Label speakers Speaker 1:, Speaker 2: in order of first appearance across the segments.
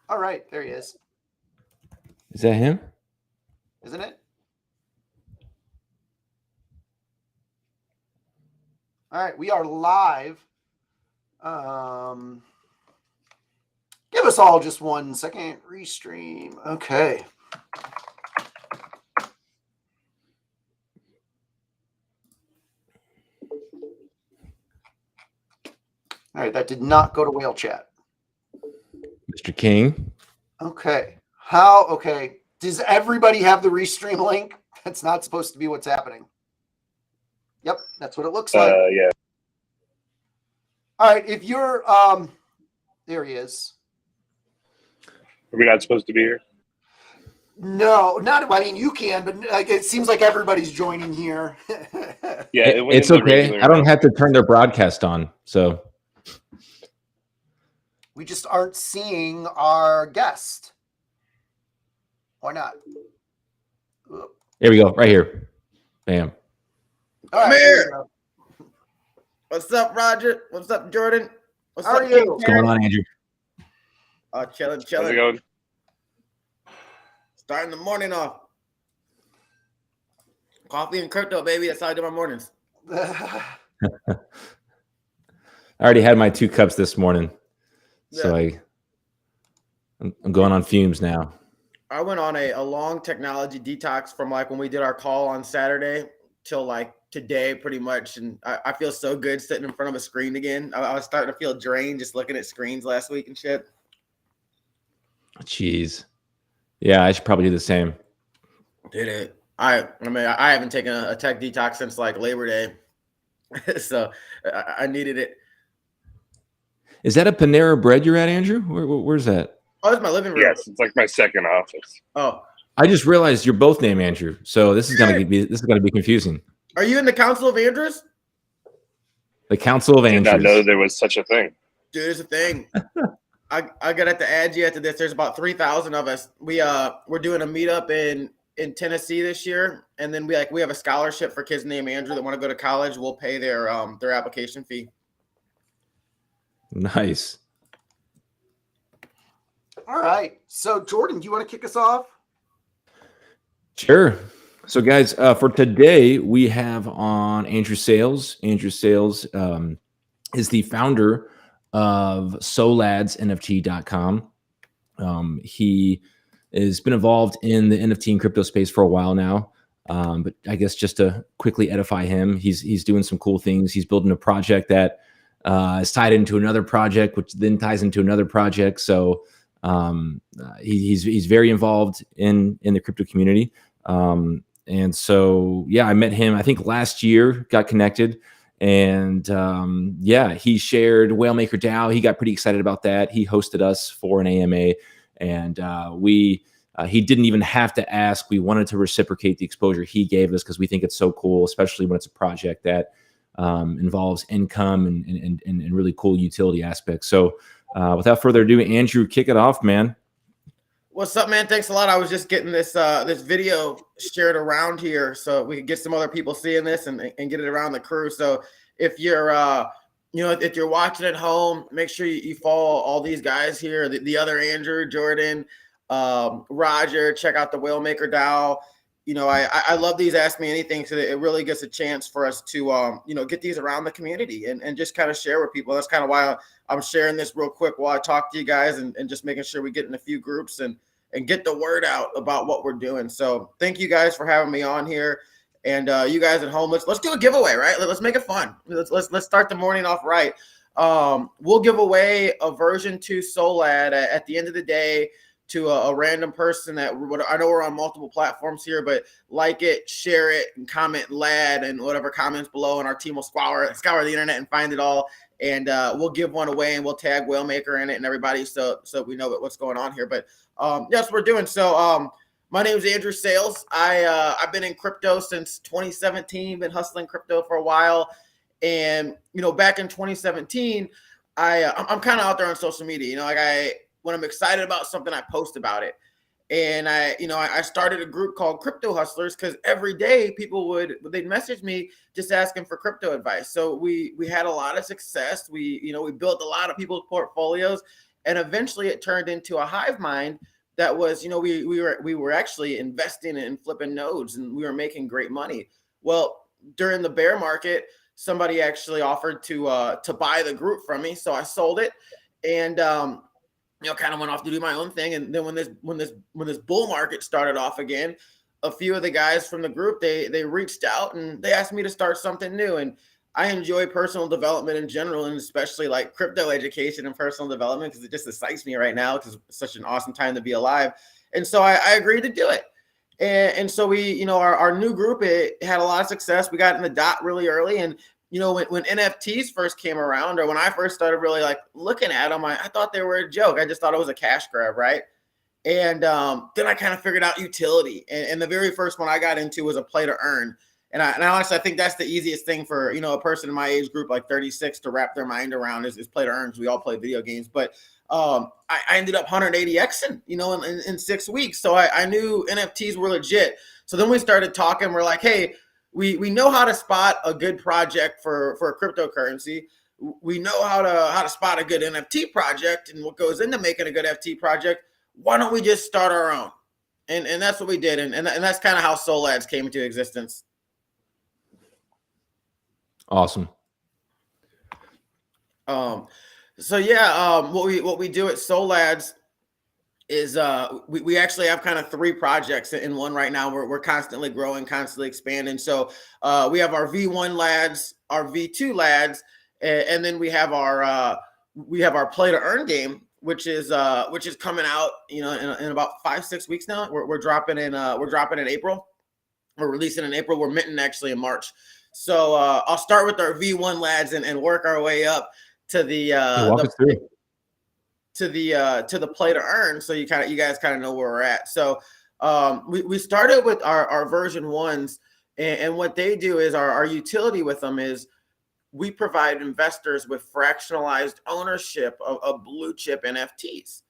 Speaker 1: All right, there he is.
Speaker 2: Is that him?
Speaker 1: Isn't it? All right, we are live. Give us all just 1 second. Restream. Okay. All right, that did not go to whale chat.
Speaker 2: Mr. King.
Speaker 1: Okay. How? Okay. Does everybody have the restream link? That's not supposed to be what's happening. Yep, that's what it looks like.
Speaker 3: Yeah.
Speaker 1: All right, if you're there he is.
Speaker 3: Are we not supposed to be here?
Speaker 1: No, not. I mean, you can, but like, it seems like everybody's joining here.
Speaker 3: Yeah,
Speaker 2: It's okay. I don't have to turn their broadcast on, so
Speaker 1: we just aren't seeing our guest. Why not?
Speaker 2: There we go, right here. Bam.
Speaker 1: All right,
Speaker 4: Come here. What's up, Roger? What's up, Jordan? What's
Speaker 1: How
Speaker 4: up,
Speaker 1: are you?
Speaker 2: What's going on, Andrew?
Speaker 4: Chilling.
Speaker 3: How's it going?
Speaker 4: Starting the morning off. Coffee and crypto, baby. That's how I do my mornings.
Speaker 2: I already had my 2 cups this morning, so I'm going on fumes now.
Speaker 4: I went on a long technology detox from like when we did our call on Saturday till like today pretty much, and I feel so good sitting in front of a screen again. I was starting to feel drained just looking at screens last week and shit.
Speaker 2: Jeez. Yeah, I should probably do the same.
Speaker 4: Did it. I mean, I haven't taken a tech detox since like Labor Day. So I needed it.
Speaker 2: Is that a Panera Bread you're at, Andrew? Where's that?
Speaker 4: Oh, it's my living room.
Speaker 3: Yes, it's like my second office.
Speaker 4: Oh,
Speaker 2: I just realized you're both named Andrew, so this is gonna be confusing.
Speaker 4: Are you in the Council of Andrews?
Speaker 2: The Council of
Speaker 3: I did
Speaker 2: Andrews.
Speaker 3: not know there was such a thing.
Speaker 4: Dude, it's a thing. I got to add you after this. There's about 3,000 of us. We're doing a meetup in Tennessee this year, and then we have a scholarship for kids named Andrew that want to go to college. We'll pay their application fee.
Speaker 2: Nice.
Speaker 1: All right. So, Jordan, do you want to kick us off?
Speaker 2: Sure. So, guys, for today, we have on Andrew Sales. Andrew Sales is the founder of SoLadsNFT.com. He has been involved in the NFT and crypto space for a while now. But I guess just to quickly edify him, he's doing some cool things. He's building a project that is tied into another project, which then ties into another project. So he's very involved in the crypto community. And so, yeah, I met him, I think last year, got connected. And he shared WhalemakerDAO. He got pretty excited about that. He hosted us for an AMA. And he didn't even have to ask. We wanted to reciprocate the exposure he gave us because we think it's so cool, especially when it's a project that involves income and really cool utility aspects. So without further ado, Andrew, kick it off, man.
Speaker 4: What's up, man? Thanks a lot. I was just getting this video shared around here so we could get some other people seeing this and get it around the crew. So if you're if you're watching at home, make sure you follow all these guys here, the other Andrew, Jordan, Roger. Check out the WhalemakerDAO. I love these Ask Me Anything, so that it really gets a chance for us to get these around the community and just kind of share with people. That's kind of why I'm sharing this real quick while I talk to you guys and just making sure we get in a few groups and get the word out about what we're doing. So thank you guys for having me on here. And you guys at home, let's do a giveaway, right? Let's make it fun. Let's start the morning off right. We'll give away a version 2 SoLad at the end of the day to a random person that I know we're on multiple platforms here, but like it, share it, and comment LAD and whatever comments below, and our team will scour the internet and find it all. And we'll give one away, and we'll tag Whalemaker in it and everybody, so we know what's going on here. But that's what we're doing. So my name is Andrew Sales. I've been in crypto since 2017. Been hustling crypto for a while, and back in 2017, I'm kind of out there on social media. When I'm excited about something, I post about it. And I started a group called Crypto Hustlers because every day they'd message me just asking for crypto advice. So we had a lot of success. We built a lot of people's portfolios, And eventually it turned into a hive mind that was, you know, we were actually investing in flipping nodes, and we were making great money. Well, during the bear market, somebody actually offered to buy the group from me, so I sold it, and you know, kind of went off to do my own thing. And then when this bull market started off again, a few of the guys from the group, they reached out and they asked me to start something new. And I enjoy personal development in general, and especially like crypto education and personal development, because it just excites me right now, because it's such an awesome time to be alive. And so I agreed to do it. And so we, you know, our new group, it had a lot of success. We got in the dot really early. And, you know, when NFTs first came around, or when I first started really like looking at them, I thought they were a joke. I just thought it was a cash grab, right? And then I kind of figured out utility. And the very first one I got into was a play to earn. And I honestly, I think that's the easiest thing for, you know, a person in my age group, like 36, to wrap their mind around is play to earn. We all play video games. But I ended up 180xing, you know, in 6 weeks. So I knew NFTs were legit. So then we started talking. We're like, hey, we know how to spot a good project for a cryptocurrency. We know how to spot a good NFT project and what goes into making a good NFT project. Why don't we just start our own? And that's what we did. And that's kind of how Soul Lads came into existence.
Speaker 2: Awesome.
Speaker 4: So yeah, what we do at Soul Lads is we actually have kind of 3 projects in one right now. We're constantly growing, constantly expanding. So we have our V1 lads, our V2 lads, and then we have our play to earn game, which is coming out, you know, in about 5-6 weeks now. We're dropping in April. We're releasing in April. We're minting actually in March. So I'll start with our V1 lads and work our way up to the play to earn. So you guys kind of know where we're at. So we started with our version 1s, and what they do is our utility with them is we provide investors with fractionalized ownership of blue chip NFTs.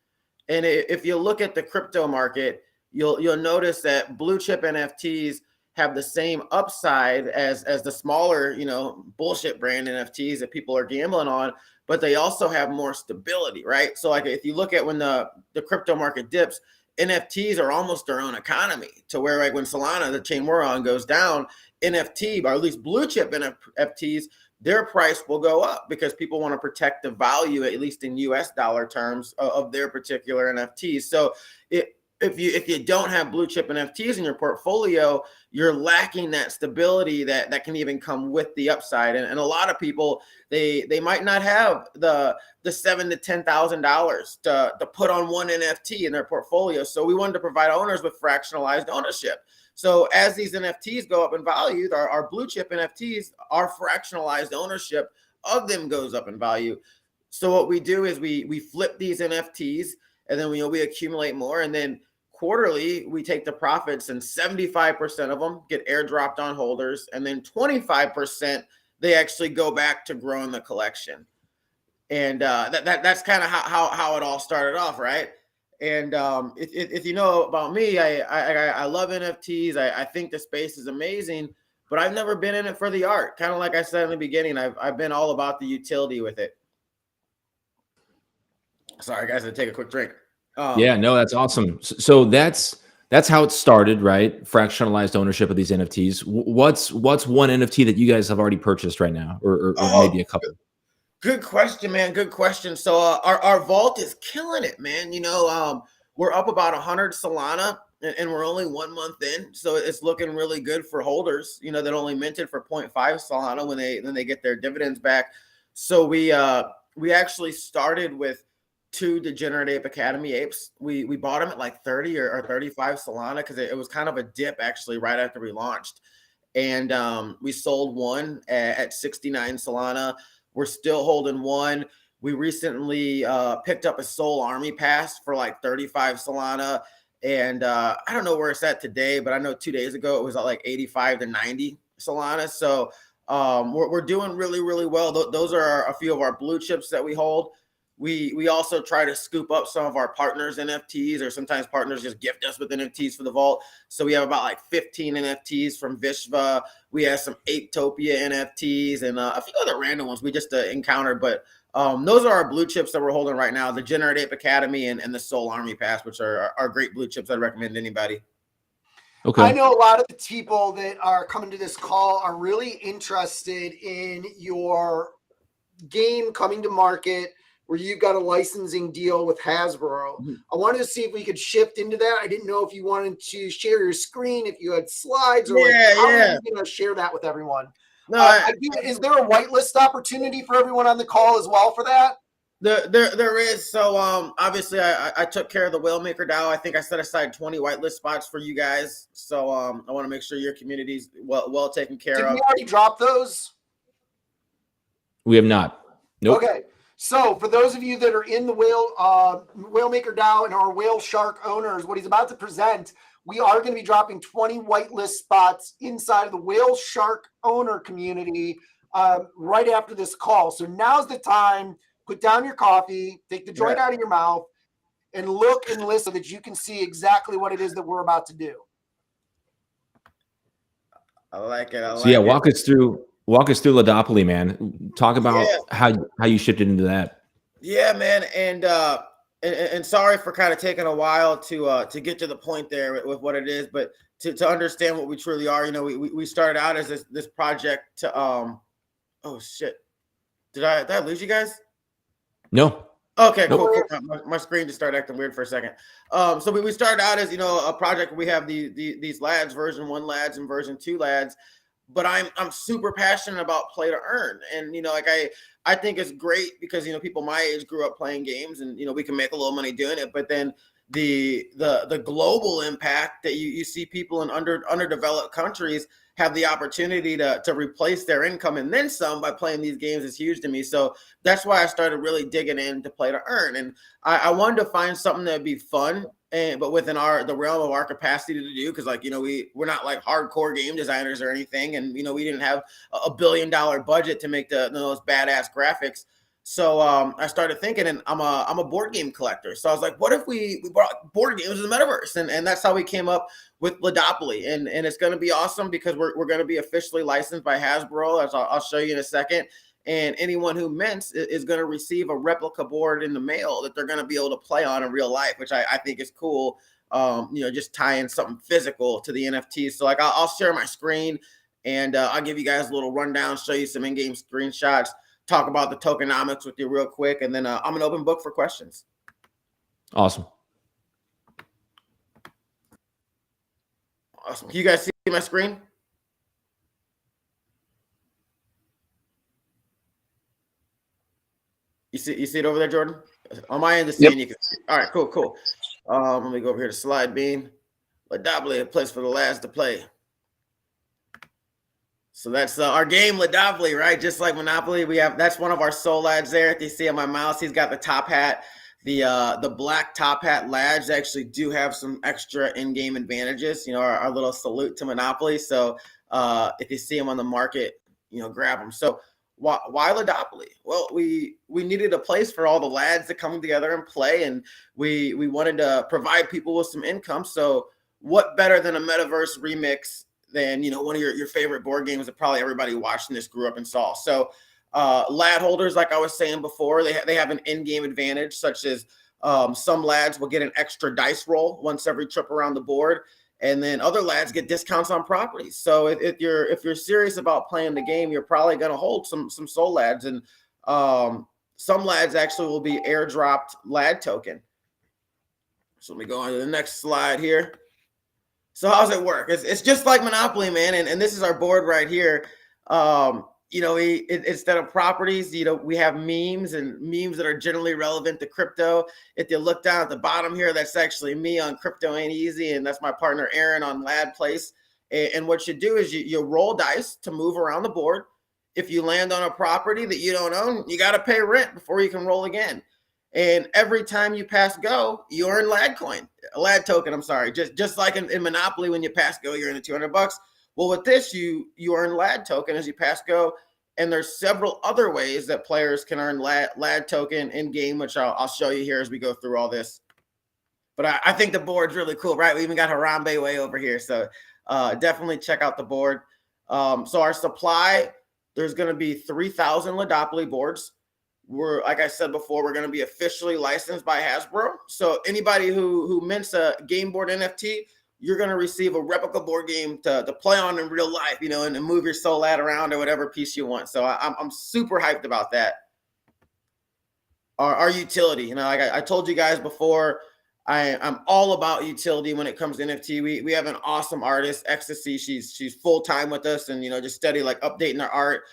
Speaker 4: And if you look at the crypto market, you'll notice that blue chip NFTs have the same upside as the smaller, you know, bullshit brand NFTs that people are gambling on, but they also have more stability, right? So like if you look at when the crypto market dips, NFTs are almost their own economy, to where like when Solana, the chain we're on, goes down, NFT, or at least blue chip NFTs, their price will go up because people want to protect the value, at least in US dollar terms, of their particular NFTs. So if you don't have blue chip NFTs in your portfolio, you're lacking that stability that can even come with the upside. And a lot of people, they might not have the $7,000 to $10,000 to put on one NFT in their portfolio. So we wanted to provide owners with fractionalized ownership. So as these NFTs go up in value, our blue chip NFTs, our fractionalized ownership of them goes up in value. So what we do is we flip these NFTs, and then we accumulate more, and then quarterly we take the profits, and 75% of them get airdropped on holders, and then 25% they actually go back to growing the collection. And that's kind of how it all started off, right? And if you know about me, I love NFTs. I think the space is amazing, but I've never been in it for the art. Kind of like I said in the beginning, I've been all about the utility with it. Sorry, guys, I take a quick drink.
Speaker 2: Yeah, no, that's awesome. So that's how it started, right? Fractionalized ownership of these NFTs. What's one NFT that you guys have already purchased right now, or maybe a couple?
Speaker 4: Good question, man. Good question. So our vault is killing it, man. You know, we're up about 100 Solana, and we're only 1 month in, so it's looking really good for holders. You know, that only minted for 0.5 Solana when they get their dividends back. So we actually started with 2 Degenerate Ape Academy apes. We bought them at like 30 or 35 Solana because it was kind of a dip actually right after we launched, and we sold one at 69 Solana. We're still holding one. We recently picked up a Soul Army pass for like 35 Solana. And I don't know where it's at today, but I know 2 days ago it was at like 85 to 90 Solana. So we're doing really, really well. Those are a few of our blue chips that we hold. We also try to scoop up some of our partners' NFTs, or sometimes partners just gift us with NFTs for the vault. So we have about like 15 NFTs from Vishva. We have some Apetopia NFTs and a few other random ones we just encountered. But Those are our blue chips that we're holding right now, the Generate Ape Academy and the Soul Army Pass, which are great blue chips I'd recommend to anybody.
Speaker 2: Okay.
Speaker 1: I know a lot of the people that are coming to this call are really interested in your game coming to market where you've got a licensing deal with Hasbro.
Speaker 4: Mm-hmm.
Speaker 1: I wanted to see if we could shift into that. I didn't know if you wanted to share your screen, if you had slides, or how are you going to share that with everyone?
Speaker 4: No,
Speaker 1: is there a whitelist opportunity for everyone on the call as well for that?
Speaker 4: There is. So obviously I took care of the Whalemaker DAO. I think I set aside 20 whitelist spots for you guys. So I want to make sure your community's well taken care of.
Speaker 1: Did we already drop those?
Speaker 2: We have not. Nope.
Speaker 1: Okay. So for those of you that are in the Whalemaker DAO and our whale shark owners, what he's about to present, we are going to be dropping 20 whitelist spots inside of the whale shark owner community right after this call. So now's the time. Put down your coffee, take the joint out of your mouth, and look and listen so that you can see exactly what it is that we're about to do.
Speaker 4: I like it.
Speaker 2: Walk us through Ladopoly, man. Talk about how you shifted into that.
Speaker 4: Yeah, man. And sorry for kind of taking a while to get to the point there with what it is, but to understand what we truly are, you know, we started out as this project to oh shit. Did I lose you guys?
Speaker 2: No.
Speaker 4: Okay, cool. My screen just started acting weird for a second. So we started out as, you know, a project. We have these lads, version 1 lads and version 2 lads, but I'm super passionate about play to earn. And, you know, like I think it's great because, you know, people my age grew up playing games and, you know, we can make a little money doing it, but then the global impact that you see people in underdeveloped countries have the opportunity to replace their income and then some by playing these games is huge to me. So that's why I started really digging into play to earn. And I wanted to find something that would be fun, but within the realm of our capacity to do, because, like, you know, we're not like hardcore game designers or anything. And, you know, we didn't have $1 billion budget to make those badass graphics. So I started thinking, and I'm a board game collector. So I was like, what if we brought board games in the metaverse? And that's how we came up with Ladopoly. And it's going to be awesome because we're going to be officially licensed by Hasbro, as I'll show you in a second. And anyone who mints is going to receive a replica board in the mail that they're going to be able to play on in real life, which I think is cool. You know, just tying something physical to the NFTs. So like I'll share my screen and I'll give you guys a little rundown, show you some in-game screenshots, talk about the tokenomics with you real quick, and then I'm an open book for questions.
Speaker 2: Awesome.
Speaker 4: Can you guys see my screen? You see it over there, Jordan? On my end, the screen, you can see. All right, cool. Let me go over here to Slide Bean. Ladopoly, a place for the lads to play. So that's our game, Ladopoly, right? Just like Monopoly, that's one of our soul lads there. If you see on my mouse, he's got the top hat. The black top hat lads actually do have some extra in-game advantages. You know, our little salute to Monopoly. So if you see him on the market, you know, grab them. So why Ladopoly? Well, we needed a place for all the lads to come together and play, and we wanted to provide people with some income. So what better than a metaverse remix than, you know, one of your favorite board games that probably everybody watching this grew up and saw. So lad holders, like I was saying before, they have an in-game advantage, such as some lads will get an extra dice roll once every trip around the board, and then other lads get discounts on properties. So if you're serious about playing the game, you're probably going to hold some soul lads, and some lads actually will be airdropped lad token. So let me go on to the next slide here. So how's it work? It's just like Monopoly, man. And this is our board right here. You know, instead of properties, you know, we have memes that are generally relevant to crypto. If you look down at the bottom here, that's actually me on Crypto Ain't Easy. And that's my partner, Aaron, on Lad Place. And what you do is you roll dice to move around the board. If you land on a property that you don't own, you got to pay rent before you can roll again. And every time you pass go, you earn lad token. I'm sorry. Just like in Monopoly, when you pass go, you're in the $200. Well, with this, you earn lad token as you pass go. And there's several other ways that players can earn lad token in game, which I'll show you here as we go through all this. But I think the board's really cool, right? We even got Harambe way over here. So definitely check out the board. So our supply, there's going to be 3,000 Ladopoly boards. we're, like I said before, we're going to be officially licensed by Hasbro. So anybody who mints a game board NFT, you're going to receive a replica board game to play on in real life, you know, and move your soul ad around or whatever piece you want. So I'm super hyped about that. Our utility, you know, like I told you guys before, I'm all about utility when it comes to NFT. We have an awesome artist, Ecstasy. She's full time with us, and you know, just steady like updating our art.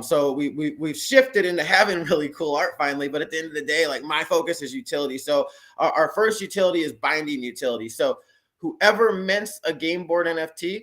Speaker 4: So we've shifted into having really cool art finally. But at the end of the day, like my focus is utility. So our first utility is binding utility. So whoever mints a game board NFT,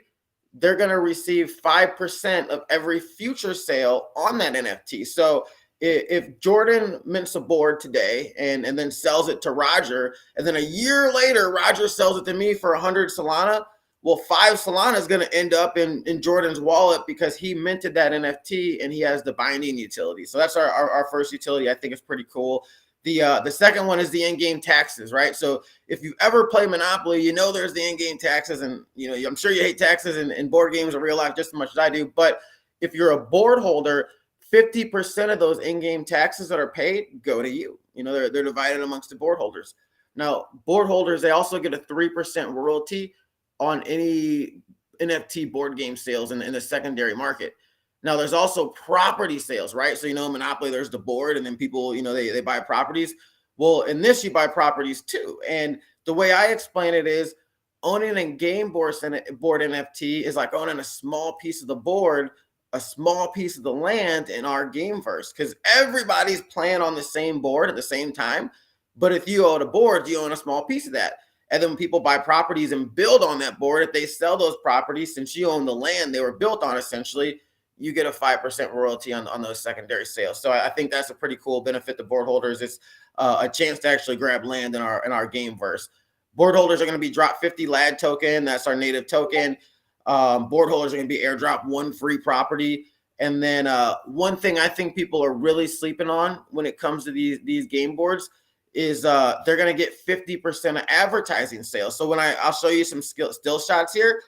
Speaker 4: they're going to receive 5% of every future sale on that NFT. So if Jordan mints a board today and then sells it to Roger, and then a year later, Roger sells it to me for 100 Solana, well, 5 Solana is going to end up in Jordan's wallet because he minted that NFT and he has the binding utility. So that's our first utility. I think it's pretty cool. The second one is the in-game taxes, right? So if you ever play Monopoly, you know there's the in-game taxes, and you know I'm sure you hate taxes in board games or real life just as much as I do. But if you're a board holder, 50% of those in-game taxes that are paid go to you. You know, they're divided amongst the board holders. Now, board holders, they also get a 3% royalty on any NFT board game sales in the secondary market. Now, there's also property sales, right? So, you know, Monopoly, there's the board, and then people, you know, they buy properties. Well, in this, you buy properties too. And the way I explain it is owning a game board NFT is like owning a small piece of the board, a small piece of the land in our gameverse, because everybody's playing on the same board at the same time. But if you own a board, you own a small piece of that. And then when people buy properties and build on that board, if they sell those properties, since you own the land they were built on, essentially, you get a 5% royalty on those secondary sales. So I think that's a pretty cool benefit to board holders. It's a chance to actually grab land in our gameverse. Board holders are going to be dropped 50 LAD token. That's our native token. Board holders are going to be airdrop 1 free property. And then one thing I think people are really sleeping on when it comes to these game boards is they're going to get 50% of advertising sales. So when I'll show you some still shots here,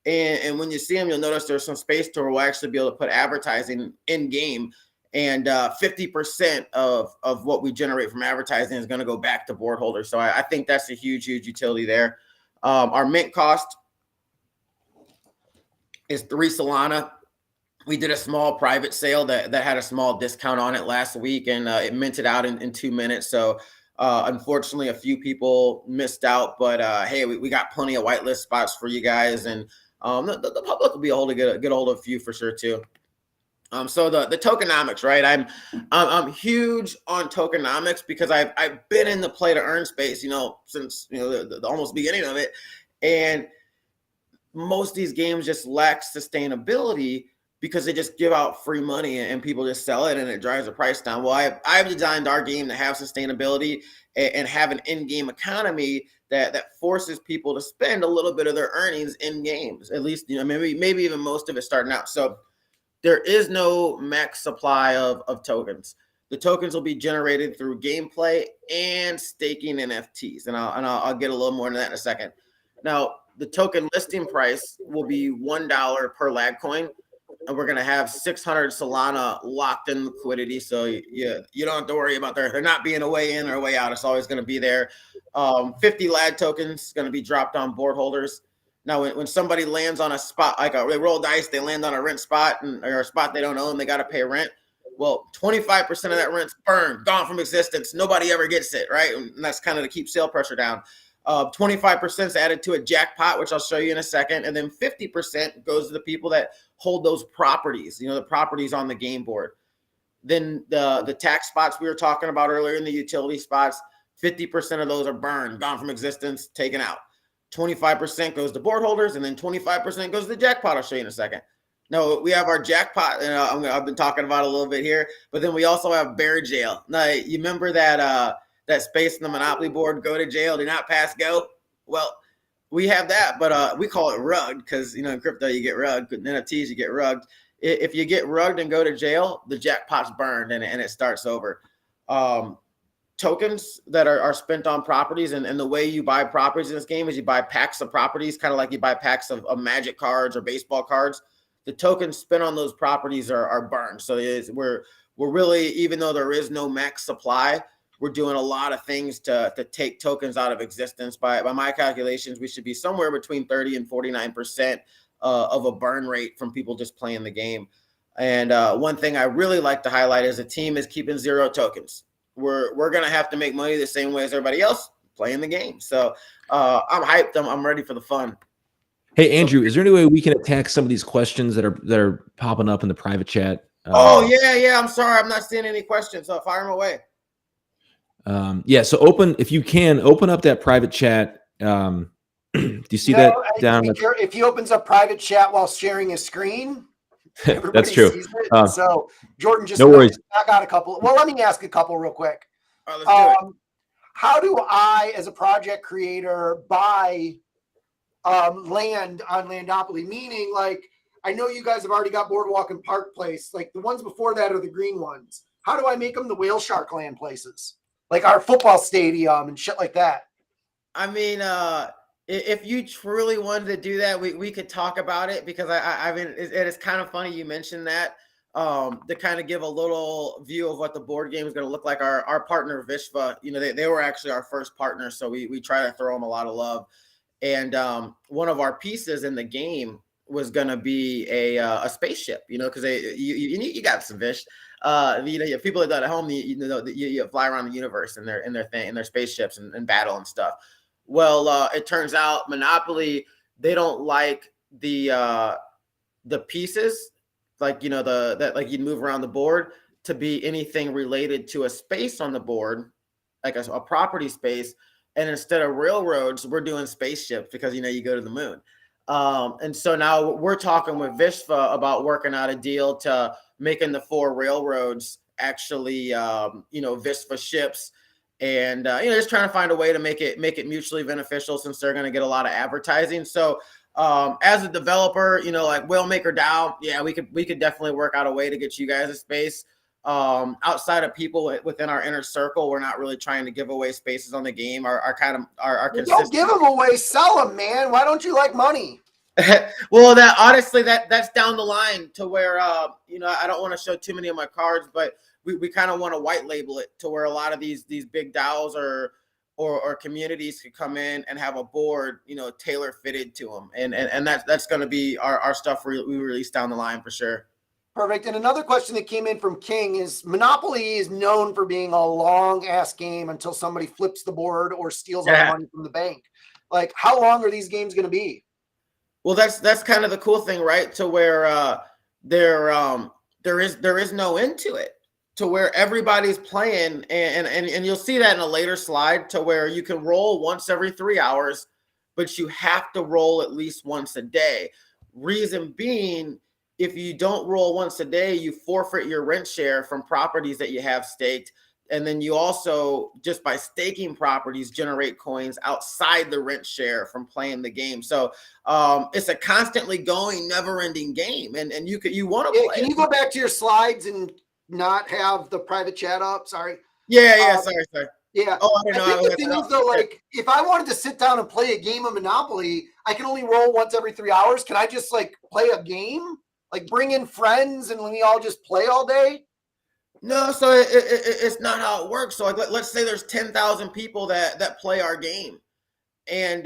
Speaker 4: and when you see them, you'll notice there's some space to where we'll actually be able to put advertising in game, and 50% of what we generate from advertising is going to go back to board holders. So I think that's a huge utility there. Our mint cost is 3 Solana. We did a small private sale that had a small discount on it last week, and it minted out in 2 minutes. So unfortunately, a few people missed out, but hey, we got plenty of whitelist spots for you guys, and the public will be able to get a hold of a few for sure too. So the tokenomics, right? I'm huge on tokenomics because I've been in the play to earn space, you know, since you know the almost beginning of it, and most of these games just lack sustainability because they just give out free money and people just sell it and it drives the price down. Well, I've designed our game to have sustainability and have an in-game economy that forces people to spend a little bit of their earnings in games, at least, you know, maybe even most of it starting out. So there is no max supply of tokens. The tokens will be generated through gameplay and staking NFTs, and I'll get a little more into that in a second. Now, the token listing price will be $1 per lag coin, and we're going to have 600 Solana locked in liquidity. So you don't have to worry about there not being a way in or a way out. It's always going to be there. 50 lag tokens going to be dropped on board holders. Now, when somebody lands on a spot, like they roll dice, they land on a rent spot or a spot they don't own, they got to pay rent. Well, 25% of that rent's burned, gone from existence. Nobody ever gets it, right? And that's kind of to keep sale pressure down. 25% is added to a jackpot, which I'll show you in a second. And then 50% goes to the people that hold those properties, you know, the properties on the game board. Then the tax spots we were talking about earlier in the utility spots, 50% of those are burned, gone from existence, taken out. 25% goes to board holders, and then 25% goes to the jackpot. I'll show you in a second. No, we have our jackpot, and I've been talking about it a little bit here, but then we also have bear jail. Now, you remember that space in the Monopoly board, go to jail, do not pass go? Well, we have that, but we call it rugged because, you know, in crypto you get rugged, in NFTs you get rugged. If you get rugged and go to jail, the jackpot's burned and it starts over. Tokens that are spent on properties, and the way you buy properties in this game is you buy packs of properties, kind of like you buy packs of Magic cards or baseball cards. The tokens spent on those properties are burned. So we're we're really, even though there is no max supply, we're doing a lot of things to take tokens out of existence. By my calculations, we should be somewhere between 30 and 49% of a burn rate from people just playing the game. And one thing I really like to highlight is the team is keeping 0 tokens. We're gonna have to make money the same way as everybody else playing the game. So I'm hyped. I'm ready for the fun.
Speaker 2: Hey Andrew, is there any way we can attack some of these questions that are popping up in the private chat?
Speaker 4: Oh yeah. I'm sorry, I'm not seeing any questions. So fire them away.
Speaker 2: Yeah. So if you can open up that private chat. Do you see that down?
Speaker 1: If he opens up private chat while sharing his screen,
Speaker 2: that's true.
Speaker 1: Sees it. So Jordan, just
Speaker 2: no worries.
Speaker 1: I got a couple. Well, let me ask a couple real quick.
Speaker 4: All right, let's do it.
Speaker 1: How do I, as a project creator, buy land on Ladopoly? Meaning, like, I know you guys have already got Boardwalk and Park Place. Like, the ones before that are the green ones. How do I make them the whale shark land places? Like our football stadium and shit like that.
Speaker 4: I mean, if you truly wanted to do that, we could talk about it, because I mean, it is kind of funny you mentioned that. To kind of give a little view of what the board game is going to look like. Our partner Vishva, they were actually our first partner, so we try to throw them a lot of love. And one of our pieces in the game was going to be a spaceship, because you got some fish. People that at home, you fly around the universe in their spaceships and battle and stuff. Well, it turns out Monopoly, they don't like the pieces, like that like you move around the board, to be anything related to a space on the board, like a property space. And instead of railroads, we're doing spaceships, because you go to the moon. And so now we're talking with Vishva about working out a deal to making the 4 railroads actually Vishva ships. And just trying to find a way to make it mutually beneficial, since they're going to get a lot of advertising. So as a developer, like WhalemakerDAO, yeah, we could definitely work out a way to get you guys a space. Outside of people within our inner circle, we're not really trying to give away spaces on the game. Our
Speaker 1: Don't give them away, sell them, man. Why don't you like money?
Speaker 4: Well, that's down the line to where I don't want to show too many of my cards, but we kind of want to white label it to where a lot of these big DAOs or communities could come in and have a board, tailor fitted to them. And that's going to be our stuff we release down the line for sure.
Speaker 1: Perfect. And another question that came in from King is, Monopoly is known for being a long ass game until somebody flips the board or steals all the money from the bank. Like, how long are these games going to be?
Speaker 4: Well, that's kind of the cool thing, right? To where there is no end to it, to where everybody's playing, and you'll see that in a later slide, to where you can roll once every 3 hours, but you have to roll at least once a day. Reason being, if you don't roll once a day, you forfeit your rent share from properties that you have staked. And then you also, just by staking properties, generate coins outside the rent share from playing the game. So it's a constantly going, never-ending game. And you want to play.
Speaker 1: Can you go back to your slides and not have the private chat up? Sorry.
Speaker 4: Yeah. Sorry.
Speaker 1: Yeah.
Speaker 4: Oh, I
Speaker 1: think the thing is, though, like, if I wanted to sit down and play a game of Monopoly, I can only roll once every 3 hours. Can I just, like, play a game? Like, bring in friends and we all just play all day?
Speaker 4: No, so it's not how it works. So, like, let's say there's 10,000 people that play our game, and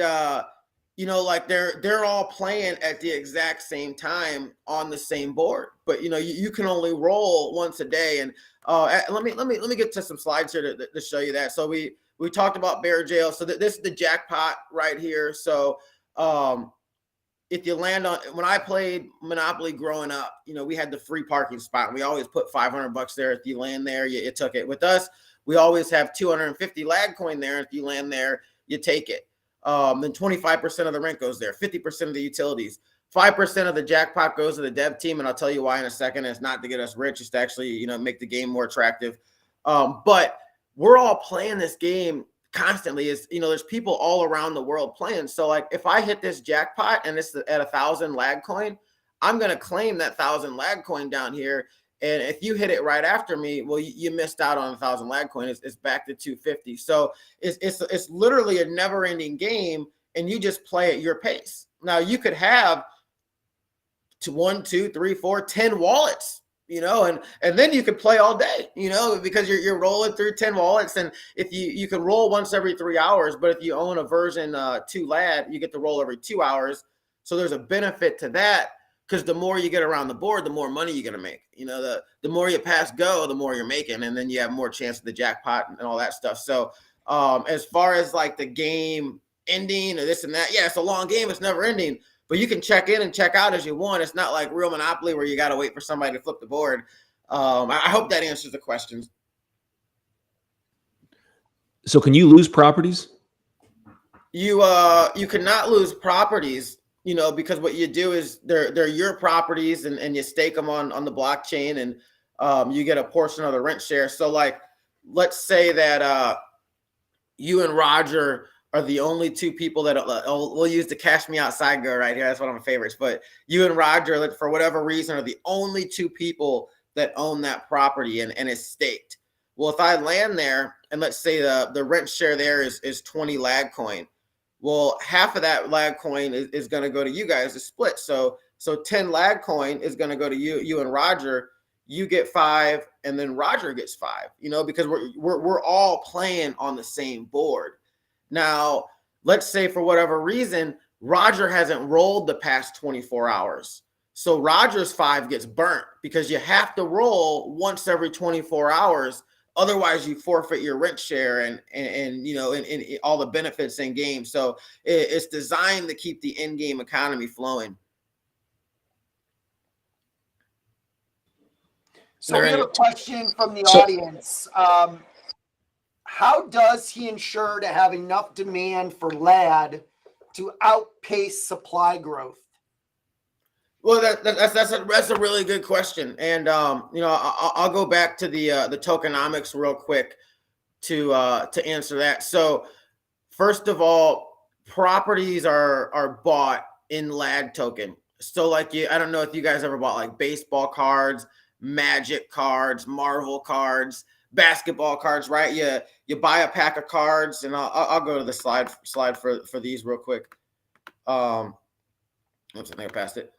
Speaker 4: like they're all playing at the exact same time on the same board. But you can only roll once a day. And let me get to some slides here to show you that. So we talked about bear jail. So this is the jackpot right here. So if you land on, when I played Monopoly growing up, we had the free parking spot, and we always put $500 there. If you land there, you took it. With us, we always have 250 lag coin there. If you land there, you take it. Then 25% of the rent goes there, 50% of the utilities, 5% of the jackpot goes to the dev team. And I'll tell you why in a second. It's not to get us rich. It's to actually, make the game more attractive. But we're all playing this game constantly. Is there's people all around the world playing. So, like, if I hit this jackpot and it's at 1,000 lag coin, I'm going to claim that 1,000 lag coin down here. And if you hit it right after me, well, you missed out on 1,000 lag coin. It's back to 250. So it's literally a never ending game, and you just play at your pace. Now you could have 1, 2, 3, 4, 10 wallets, and then you could play all day, because you're rolling through 10 wallets. And if you can roll once every 3 hours, but if you own a version 2 LAD, you get to roll every 2 hours. So there's a benefit to that, because the more you get around the board, the more money you're going to make. The more you pass go, the more you're making, and then you have more chance of the jackpot and all that stuff. So as far as like the game ending or this and that, yeah, it's a long game, it's never ending, but you can check in and check out as you want. It's not like real Monopoly where you got to wait for somebody to flip the board. I hope that answers the questions.
Speaker 2: So can you lose properties?
Speaker 4: You cannot lose properties, because what you do is they're your properties, and you stake them on the blockchain, and you get a portion of the rent share. So like, let's say that you and Roger are the only 2 people that we'll use the Cash Me Outside go right here. That's one of my favorites. But you and Roger, for whatever reason, are the only 2 people that own that property, and it's staked. Well, if I land there, and let's say the rent share there is 20 lag coin, well, half of that lag coin is going to go to you guys to split. So 10 lag coin is going to go to you and Roger. You get 5, and then Roger gets 5. Because we're all playing on the same board. Now, let's say for whatever reason, Roger hasn't rolled the past 24 hours. So Roger's 5 gets burnt, because you have to roll once every 24 hours. Otherwise, you forfeit your rent share and all the benefits in game. So it's designed to keep the in-game economy flowing.
Speaker 1: So we have a question from the audience. How does he ensure to have enough demand for LAD to outpace supply growth?
Speaker 4: Well, that's a really good question, and I'll go back to the tokenomics real quick to answer that. So first of all, properties are bought in LAD token. So like I don't know if you guys ever bought like baseball cards, Magic cards, Marvel cards, basketball cards, right? You buy a pack of cards, and I'll go to the slide for these real quick. Oops, I think I passed it.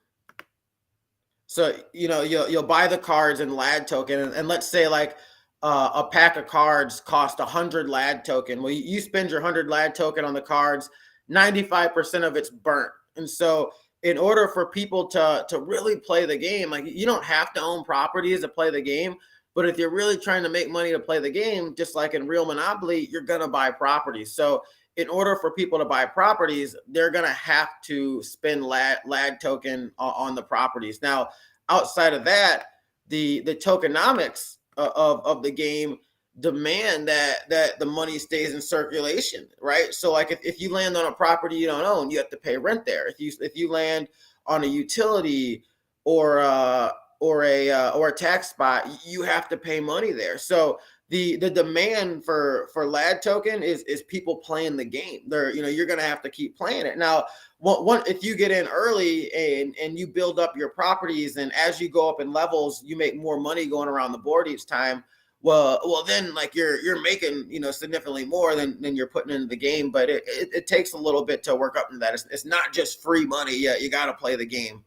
Speaker 4: So you'll buy the cards in LAD token, and let's say like a pack of cards cost 100 LAD token. Well, you spend your 100 LAD token on the cards, 95% of it's burnt, and so in order for people to really play the game, like you don't have to own properties to play the game. But if you're really trying to make money to play the game, just like in real Monopoly, you're going to buy properties. So in order for people to buy properties, they're going to have to spend LAD token on the properties. Now, outside of that, the tokenomics of the game demand that the money stays in circulation, right? So like if you land on a property you don't own, you have to pay rent there. If you land on a utility or a tax spot, you have to pay money there. So the demand for LAD token is people playing the game. You're going to have to keep playing it. Now, if you get in early and you build up your properties, and as you go up in levels, you make more money going around the board each time. Well, then like you're making significantly more than you're putting into the game. But it takes a little bit to work up into that. It's not just free money. Yeah, you got to play the game.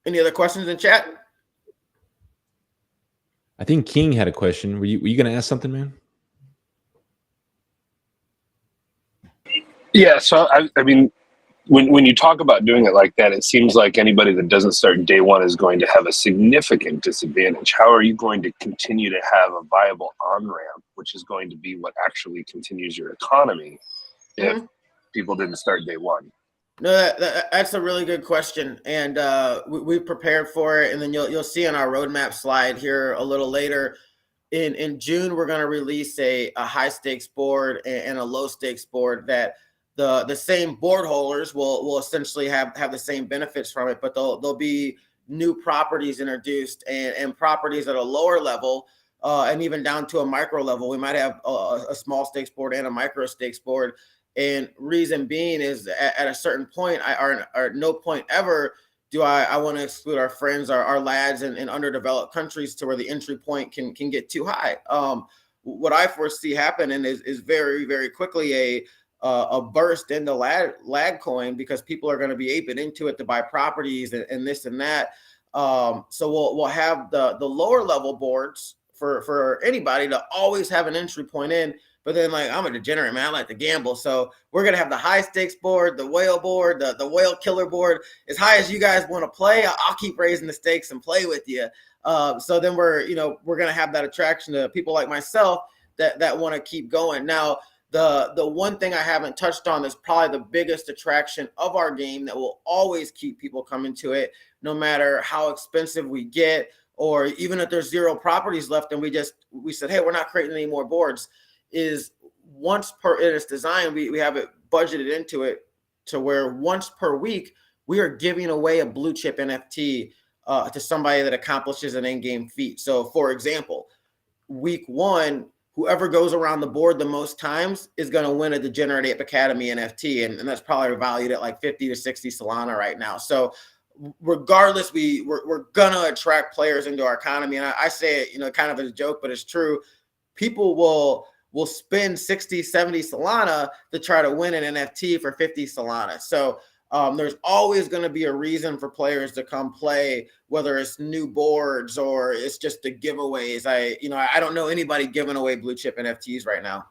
Speaker 4: Any other questions in chat?
Speaker 2: I think King had a question. Were you going to ask something, man?
Speaker 3: Yeah. So I mean, when you talk about doing it like that, it seems like anybody that doesn't start day one is going to have a significant disadvantage. How are you going to continue to have a viable on-ramp, which is going to be what actually continues your economy, if people didn't start day one?
Speaker 4: No, that's a really good question, and we prepared for it. And then you'll see on our roadmap slide here a little later. In June, we're going to release a high stakes board and a low stakes board that the same board holders will essentially have the same benefits from it, but there'll be new properties introduced and properties at a lower level and even down to a micro level. We might have a small stakes board and a micro stakes board. And reason being is at a certain point, or at no point ever do I want to exclude our friends, our lads in underdeveloped countries to where the entry point can get too high. What I foresee happening is very, very quickly a burst in the lag coin because people are going to be aping into it to buy properties and this and that. So we'll have the lower level boards for anybody to always have an entry point in. But then, like, I'm a degenerate, man. I like to gamble. So we're going to have the high stakes board, the whale board, the whale killer board. As high as you guys want to play, I'll keep raising the stakes and play with you. So then we're going to have that attraction to people like myself that want to keep going. Now, the one thing I haven't touched on is probably the biggest attraction of our game that will always keep people coming to it, no matter how expensive we get, or even if there's 0 properties left and we said, hey, we're not creating any more boards, is once per in its design, we have it budgeted into it to where once per week we are giving away a blue chip NFT to somebody that accomplishes an in-game feat. So for example, week 1, whoever goes around the board the most times is going to win a Degenerate Ape Academy NFT, and that's probably valued at like 50 to 60 Solana right now. So regardless, we're gonna attract players into our economy, and I say it, kind of as a joke, but it's true. People will spend 60, 70 Solana to try to win an NFT for 50 Solana. So there's always going to be a reason for players to come play, whether it's new boards or it's just the giveaways. I don't know anybody giving away blue chip NFTs right now.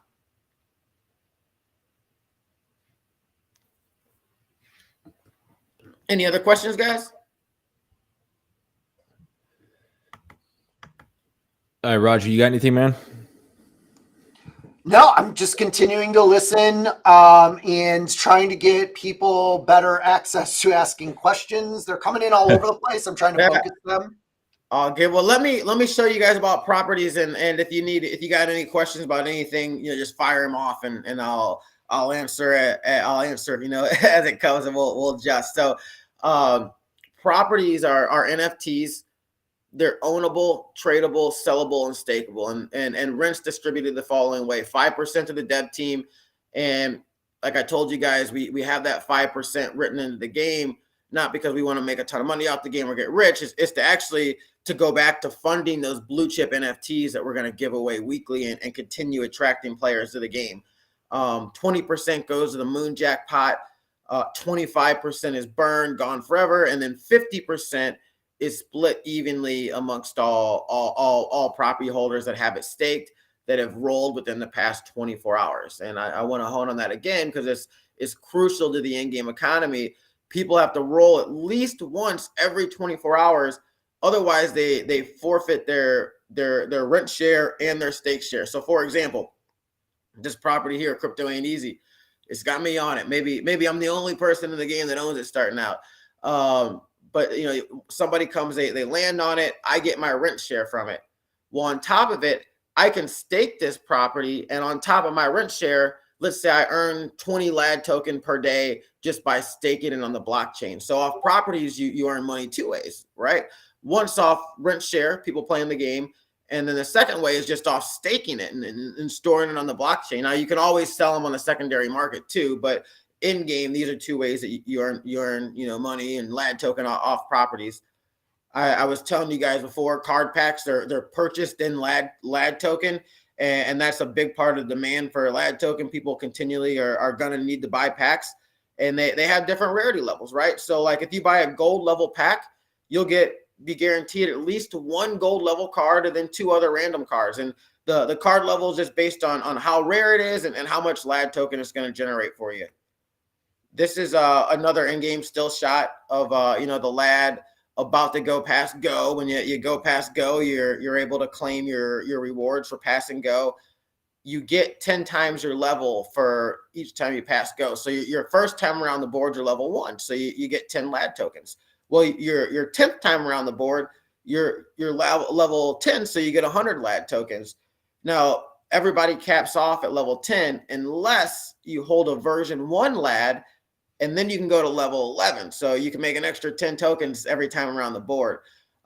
Speaker 4: Any other questions, guys?
Speaker 2: All right, Roger, you got anything, man?
Speaker 1: No, I'm just continuing to listen and trying to get people better access to asking questions. They're coming in all over the place. I'm trying to focus them.
Speaker 4: Okay, well, let me show you guys about properties, and if you got any questions about anything, just fire them off, and I'll answer it. I'll answer as it comes, and we'll adjust. So properties are NFTs. They're ownable, tradable, sellable, and stakeable, and rent's distributed the following way: 5% of the dev team, and like I told you guys, we have that 5% written into the game, not because we want to make a ton of money off the game or get rich. It's to actually to go back to funding those blue chip NFTs that we're going to give away weekly and continue attracting players to the game. 20% goes to the moon jackpot, 25% is burned, gone forever, and then 50% is split evenly amongst all property holders that have it staked, that have rolled within the past 24 hours. And I want to hone on that again because it's crucial to the in-game economy. People have to roll at least once every 24 hours. Otherwise, they forfeit their rent share and their stake share. So for example, this property here, Crypto Ain't Easy, it's got me on it. Maybe I'm the only person in the game that owns it starting out. But somebody comes, they land on it, I get my rent share from it. Well, on top of it, I can stake this property, and on top of my rent share, let's say I earn 20 LAD token per day just by staking it on the blockchain. So off properties, you earn money 2 ways, right? Once off rent share, people playing the game, and then the second way is just off staking it and storing it on the blockchain. Now you can always sell them on the secondary market too, but in game, these are 2 ways that you earn money and LAD token off properties. I was telling you guys before, card packs they're purchased in LAD token, and that's a big part of the demand for LAD token. People continually are going to need to buy packs, and they have different rarity levels, right? So like if you buy a gold level pack, you'll be guaranteed at least 1 gold level card and then 2 other random cards, and the card level is just based on how rare it is and how much LAD token it's going to generate for you. This is another in-game still shot of the LAD about to go past go. When you go past go, you're able to claim your rewards for passing go. You get 10 times your level for each time you pass go. So your first time around the board, you're level 1, so you get 10 LAD tokens. Well, your 10th time around the board, you're level 10, so you get 100 LAD tokens. Now everybody caps off at level 10 unless you hold a version 1 LAD. And then you can go to level 11. So you can make an extra 10 tokens every time around the board.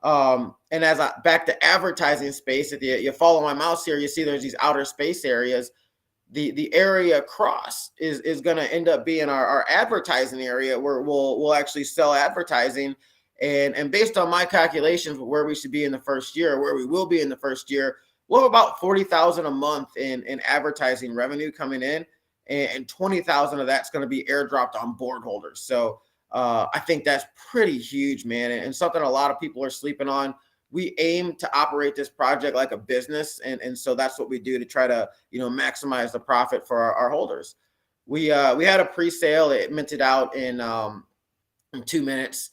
Speaker 4: And back to advertising space, if you follow my mouse here, you see there's these outer space areas. The area across is going to end up being our advertising area, where we'll actually sell advertising. And based on my calculations, where we should be in the first year, where we will be in the first year, we'll have about $40,000 a month in advertising revenue coming in. and 20,000 of that's going to be airdropped on board holders. So I think that's pretty huge, man, and something a lot of people are sleeping on. We aim to operate this project like a business, and so that's what we do to try to maximize the profit for our holders. We had a pre-sale. It minted out in 2 minutes.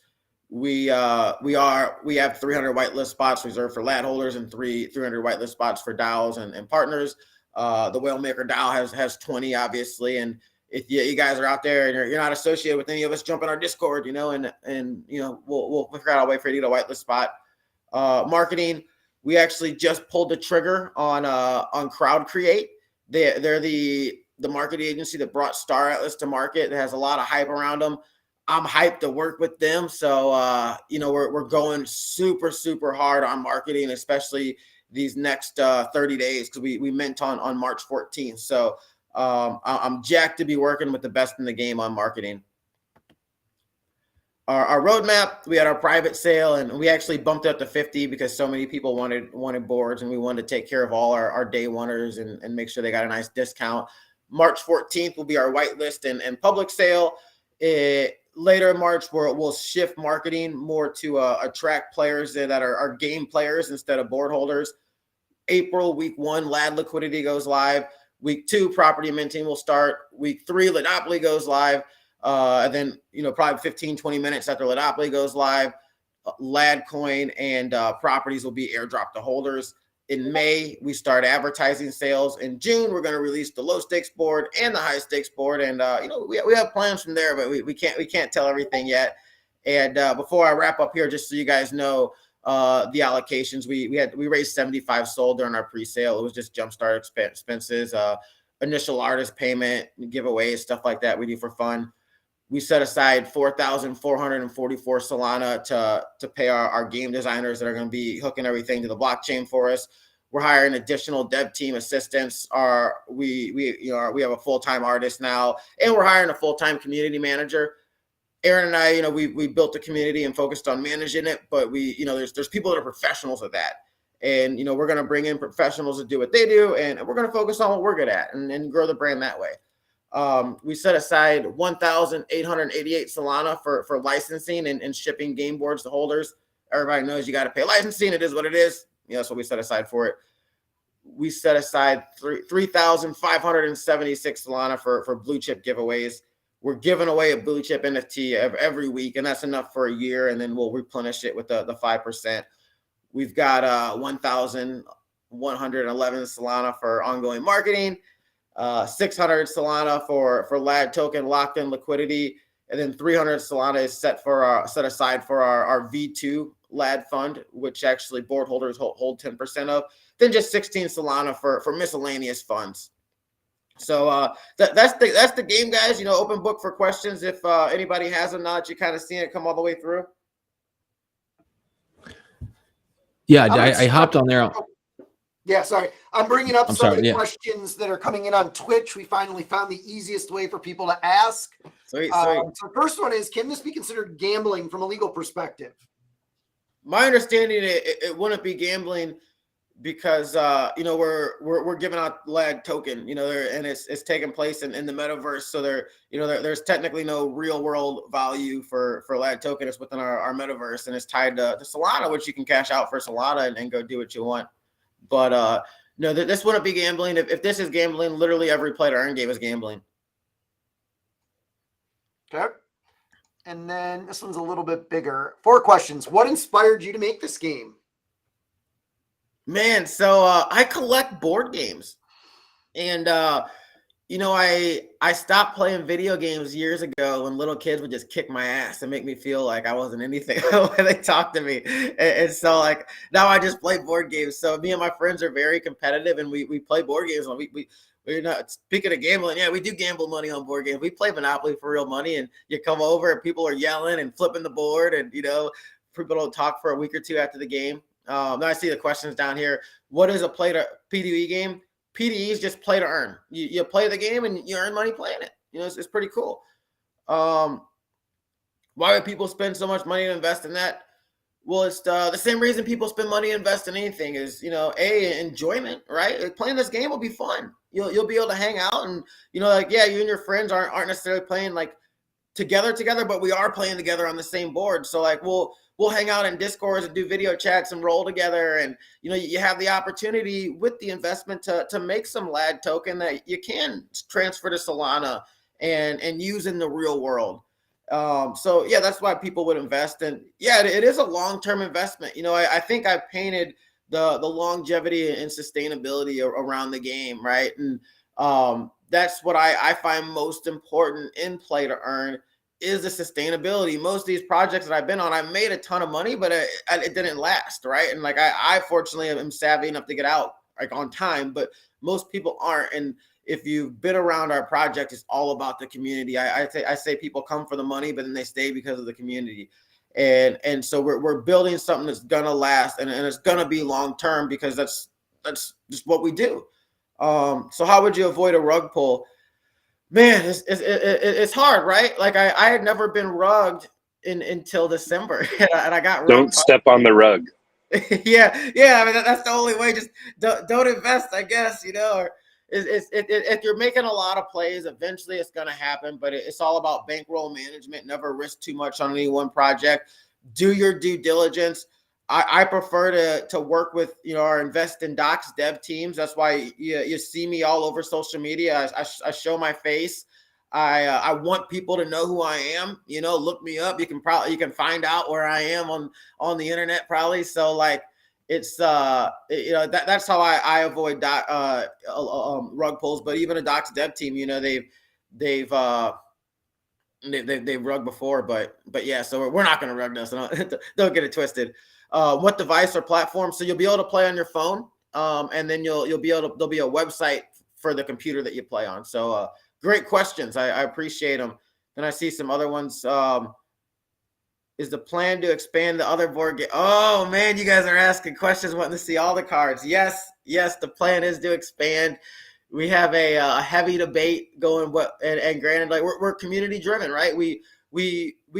Speaker 4: We have 300 whitelist spots reserved for LAD holders and 300 whitelist spots for DAOs and partners. The Whalemaker DAO has 20, obviously, and if you guys are out there and you're not associated with any of us, jump in our Discord, and we'll figure out a way for you to get a whitelist spot. Marketing, we actually just pulled the trigger on Crowd Create. They're the marketing agency that brought Star Atlas to market. It has a lot of hype around them. I'm hyped to work with them. So, we're going super, super hard on marketing, especially these next 30 days, because we mint on March 14th. So I'm jacked to be working with the best in the game on marketing. Our roadmap, we had our private sale, and we actually bumped up to 50 because so many people wanted boards, and we wanted to take care of all our day oneers and make sure they got a nice discount. March 14th will be our whitelist and public sale. Later in March, we'll shift marketing more to attract players that are game players instead of board holders. April, week 1, LAD liquidity goes live. Week 2, property minting will start. Week 3, Ladopoly goes live. And then, probably 15, 20 minutes after Ladopoly goes live, LAD coin and properties will be airdropped to holders. In May, we start advertising sales. In June, we're going to release the low stakes board and the high stakes board. And, we have plans from there, but we can't tell everything yet. And before I wrap up here, just so you guys know, the allocations, we raised 75 sold during our pre-sale. It was just jumpstart expenses, initial artist payment, giveaways, stuff like that we do for fun. We set aside 4,444 Solana to pay our game designers that are going to be hooking everything to the blockchain for us. We're hiring additional dev team assistants. We have a full-time artist now, and we're hiring a full-time community manager. Aaron and I, we built the community and focused on managing it, but there's people that are professionals at that. And, we're going to bring in professionals to do what they do, and we're going to focus on what we're good at and grow the brand that way. We set aside 1,888 Solana for licensing and shipping game boards to holders. Everybody knows you got to pay licensing. It is what it is. That's what we set aside for it. We set aside 3,576 Solana for blue chip giveaways. We're giving away a blue chip NFT every week, and that's enough for a year, and then we'll replenish it with the 5%. We've got 1,111 Solana for ongoing marketing, 600 Solana for LAD token locked in liquidity, and then 300 Solana is set aside for our V2 LAD fund, which actually board holders hold 10% of. Then just 16 Solana for miscellaneous funds. So that's the game, guys. Open book for questions if anybody has them now that you kind of seen it come all the way through.
Speaker 2: Yeah, I hopped on there.
Speaker 1: Yeah, sorry. I'm bringing up some of the questions that are coming in on Twitch. We finally found the easiest way for people to ask.
Speaker 4: Sweet.
Speaker 1: So the first one is, can this be considered gambling from a legal perspective?
Speaker 4: My understanding, it wouldn't be gambling because we're giving out LAD token, and it's taking place in the metaverse. So there's technically no real world value for LAD token. It's within our metaverse, and it's tied to Solana, which you can cash out for Solana and go do what you want. But no, this wouldn't be gambling. If this is gambling, literally every play to earn game is gambling.
Speaker 1: Okay. And then this one's a little bit bigger. 4 questions. What inspired you to make this game?
Speaker 4: Man, so I collect board games, and I stopped playing video games years ago when little kids would just kick my ass and make me feel like I wasn't anything when they talked to me. And so now I just play board games. So me and my friends are very competitive, and we play board games. We're not speaking of gambling. Yeah, we do gamble money on board games. We play Monopoly for real money, and you come over and people are yelling and flipping the board, and people don't talk for a week or two after the game. Now I see the questions down here. What is a play to PDE game? PDE is just play to earn. You play the game and you earn money playing it. It's pretty cool. Why would people spend so much money to invest in that? Well, it's the same reason people spend money and invest in anything is, enjoyment, right? Like, playing this game will be fun. You'll be able to hang out and, like, yeah, you and your friends aren't necessarily playing like together, but we are playing together on the same board. So like we'll hang out in Discords and do video chats and roll together. And, you have the opportunity with the investment to make some LAD token that you can transfer to Solana and use in the real world. So yeah, that's why people would invest. And yeah, it is a long-term investment. I think I painted the longevity and sustainability around the game, right? And that's what I find most important in play to earn is the sustainability. Most of these projects that I've been on, I made a ton of money, but it didn't last, right? And like I fortunately am savvy enough to get out like on time, but most people aren't. And if you've been around our project, it's all about the community. I say people come for the money, but then they stay because of the community. And so we're building something that's gonna last and it's gonna be long term because that's just what we do. So how would you avoid a rug pull? Man, it's hard, right? Like I had never been rugged until December, and I got rugged.
Speaker 3: Don't step on the rug.
Speaker 4: yeah. I mean that's the only way. Just don't invest, I guess. Or if you're making a lot of plays, eventually it's gonna happen. But it's all about bankroll management. Never risk too much on any one project. Do your due diligence. I prefer to work with our invest in docs dev teams. That's why you see me all over social media. I show my face. I want people to know who I am. Look me up. You can find out where I am on the internet probably. So like it's that's how I avoid rug pulls. But even a docs dev team, they've rugged before, but yeah. So we're not going to rug this. Don't get it twisted. What device or platform? So you'll be able to play on your phone, and then you'll be able to. There'll be a website for the computer that you play on. So great questions. I appreciate them. Then I see some other ones. Is the plan to expand the other board game? Oh man, you guys are asking questions, wanting to see all the cards. Yes. The plan is to expand. We have a heavy debate going. And granted, like we're community driven, right? We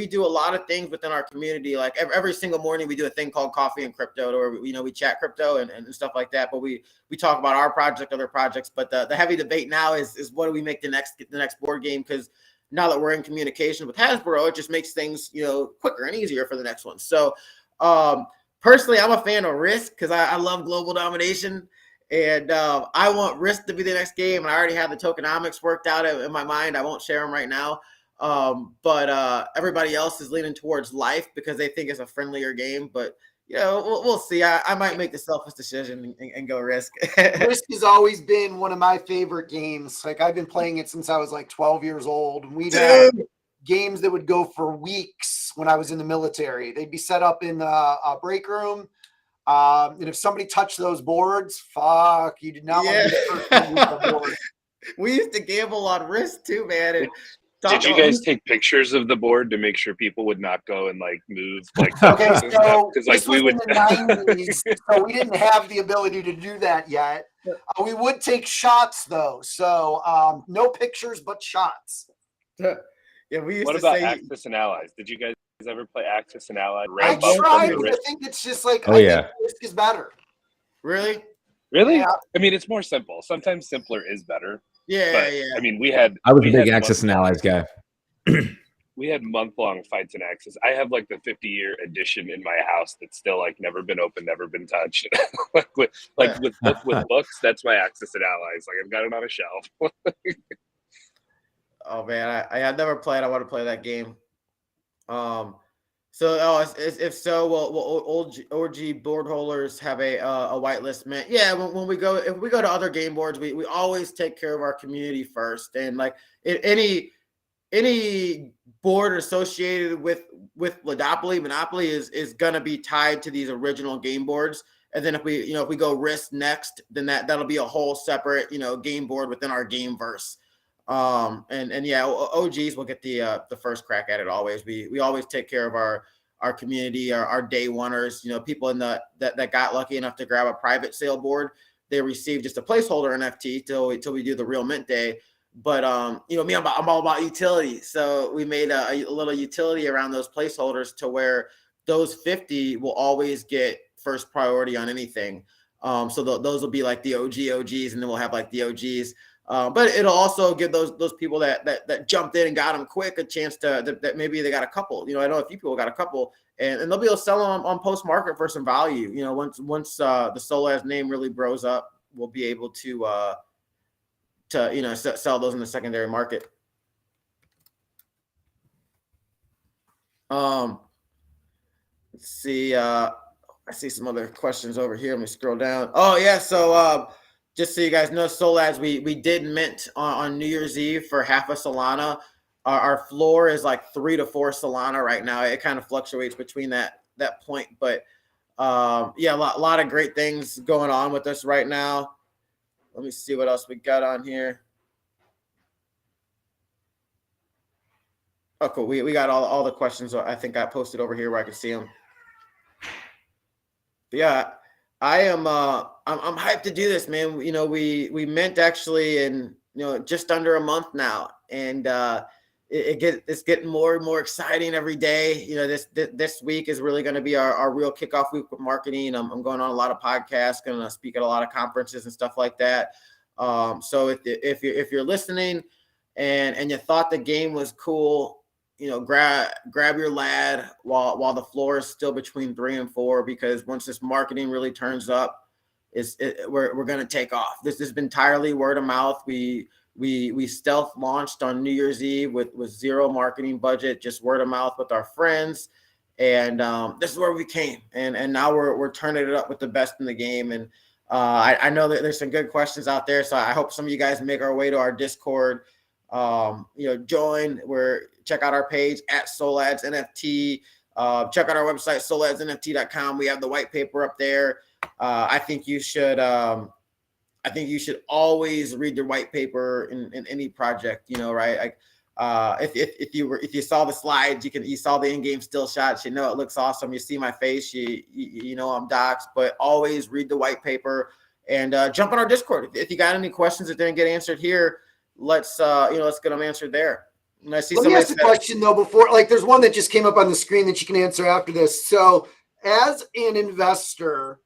Speaker 4: do a lot of things within our community. Like every single morning we do a thing called Coffee and Crypto, or we chat crypto and stuff like that. But we talk about our project, other projects. But the heavy debate now is what do we make the next board game? Because now that we're in communication with Hasbro, it just makes things quicker and easier for the next one. So personally, I'm a fan of Risk because I love global domination. And I want Risk to be the next game. And I already have the tokenomics worked out in my mind. I won't share them right now. But everybody else is leaning towards Life because they think it's a friendlier game. But we'll see. I might make the selfish decision and go Risk.
Speaker 1: Risk has always been one of my favorite games. Like I've been playing it since I was like 12 years old. And we'd have games that would go for weeks when I was in the military. They'd be set up in a break room. And if somebody touched those boards, fuck, you did not want to be the first one with the board.
Speaker 4: We used to gamble on Risk too, man.
Speaker 3: Did you guys take pictures of the board to make sure people would not go and like move like
Speaker 1: okay, so
Speaker 3: because like
Speaker 1: we would in the 90s, so we didn't have the ability to do that yet. We would take shots though, so no pictures but shots.
Speaker 4: Yeah, we used
Speaker 3: what
Speaker 4: to
Speaker 3: about
Speaker 4: say
Speaker 3: Axis and Allies? Did you guys ever play Axis and Allies?
Speaker 1: I tried, but I think it's just like I think Risk is better.
Speaker 4: Really?
Speaker 1: Yeah.
Speaker 3: I mean, it's more simple. Sometimes simpler is better.
Speaker 4: Yeah,
Speaker 3: but,
Speaker 4: yeah.
Speaker 3: I mean,
Speaker 2: I was a big Axis and Allies guy.
Speaker 3: We had month-long fights in Axis. I have like the 50-year edition in my house that's still like never been opened, never been touched. with books, that's my Axis and Allies. Like I've got it on a shelf.
Speaker 4: Oh man, I have never played. I want to play that game. If so, will OG board holders have a whitelist mint? Yeah, if we go to other game boards, we always take care of our community first, and like any board associated with Ladopoly, Monopoly is gonna be tied to these original game boards. And then if we go Risk next, then that'll be a whole separate game board within our game verse. And yeah, OGs will get the first crack at it always. We always take care of our community, our day oneers, people that got lucky enough to grab a private sale board. They receive just a placeholder NFT till we do the real mint day. But me, I'm all about utility. So we made a little utility around those placeholders to where those 50 will always get first priority on anything. So those will be like the OGs, and then we'll have like the OGs. But it'll also give those people that jumped in and got them quick a chance that maybe they got a couple. You know, I know a few people got a couple, and they'll be able to sell them on post market for some value. You know, once the Solaz name really grows up, we'll be able to sell those in the secondary market. Let's see. I see some other questions over here. Let me scroll down. Oh yeah, so just so you guys know, Solaz, we did mint on New Year's Eve for half a Solana. Our floor is like 3 to 4 Solana right now. It kind of fluctuates between that point, but yeah, a lot of great things going on with us right now. Let me see what else we got on here. Oh, cool. We got all the questions. I think I posted over here where I can see them. But yeah, I am. I'm hyped to do this, man. You know, we mint actually in just under a month now, and it's getting more and more exciting every day. You know, this week is really going to be our real kickoff week with marketing. I'm going on a lot of podcasts, going to speak at a lot of conferences and stuff like that. So if you're listening and you thought the game was cool, grab your lad while the floor is still between 3 and 4, because once this marketing really turns up, we're going to take off. This has been entirely word of mouth. We stealth launched on New Year's Eve with zero marketing budget, just word of mouth with our friends. And this is where we came. And now we're turning it up with the best in the game. And I know that there's some good questions out there. So I hope some of you guys make our way to our Discord. Join, check out our page at Solaz NFT. Check out our website, soladsnft.com. We have the white paper up there. I think you should always read the white paper in any project, right? If you saw the slides, you saw the in-game still shots, it looks awesome. You see my face, you know I'm doxed, but always read the white paper and jump on our Discord. If you got any questions that didn't get answered here, let's get them answered there. And I see
Speaker 1: Let me ask a question though before, there's one that just came up on the screen that you can answer after this. So as an investor,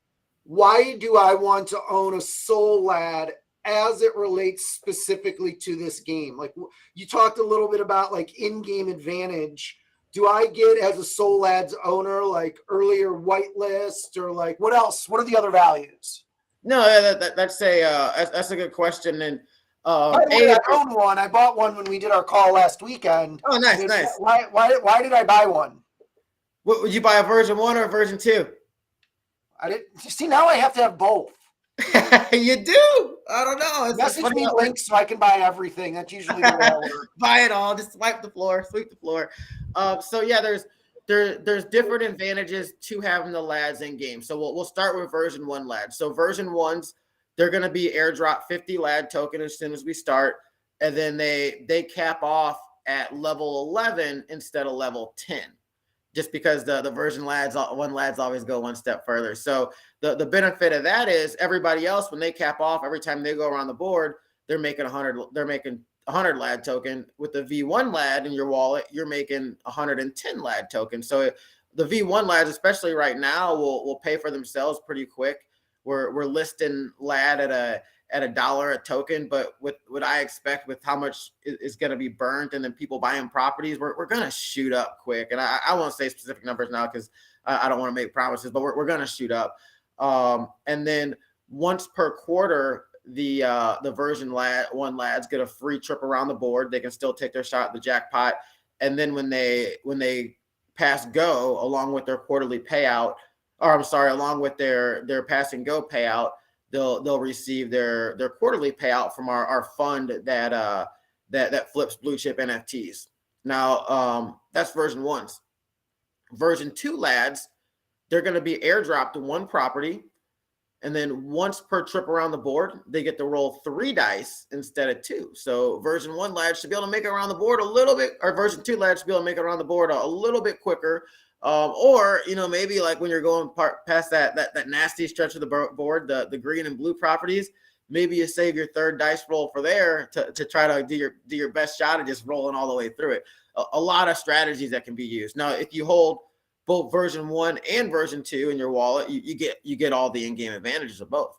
Speaker 1: why do I want to own a Solad as it relates specifically to this game? Like you talked a little bit about in-game advantage. Do I get as a Solad's owner earlier whitelist or what else? What are the other values?
Speaker 4: No, that's a good question. And
Speaker 1: by the way, I own one. I bought one when we did our call last weekend.
Speaker 4: Oh, nice.
Speaker 1: Why did I buy one?
Speaker 4: What, would you buy a version 1 or a version 2?
Speaker 1: I didn't. You see, now I have to have both.
Speaker 4: You do? I don't know.
Speaker 1: Message me links so I can buy everything. That's usually the way I work.
Speaker 4: Buy it all. Just sweep the floor. So yeah, there's different advantages to having the lads in game. So we'll start with version 1 lads. So version 1s, they're going to be airdrop 50 lad token as soon as we start, and then they cap off at level 11 instead of level 10. Just because the version lads always go one step further. So the benefit of that is everybody else, when they cap off, every time they go around the board, they're making 100 lad token. With the V1 lad in your wallet, you're making 110 lad token. So the V1 lads, especially right now, will pay for themselves pretty quick. We're listing lad at $1 a token, but with what I expect with how much is going to be burnt and then people buying properties, we're going to shoot up quick. And I won't say specific numbers now because I don't want to make promises, but we're going to shoot up. And then once per quarter, the version 1 lads get a free trip around the board. They can still take their shot at the jackpot. And then when they pass go along with their quarterly payout, along with their pass and go payout, they'll receive their quarterly payout from our fund that flips blue chip NFTs. Now that's version 1s. Version 2 lads, they're going to be airdropped to 1 property, and then once per trip around the board, they get to roll 3 dice instead of 2. So version 1 lads should be able to make it around the board a little bit, or version 2 lads should be able to make it around the board a little bit quicker. Or maybe when you're going past that nasty stretch of the board, the green and blue properties, maybe you save your 3rd dice roll for there to try to do your best shot at just rolling all the way through it. A lot of strategies that can be used. Now, if you hold both version 1 and version 2 in your wallet, you get all the in-game advantages of both.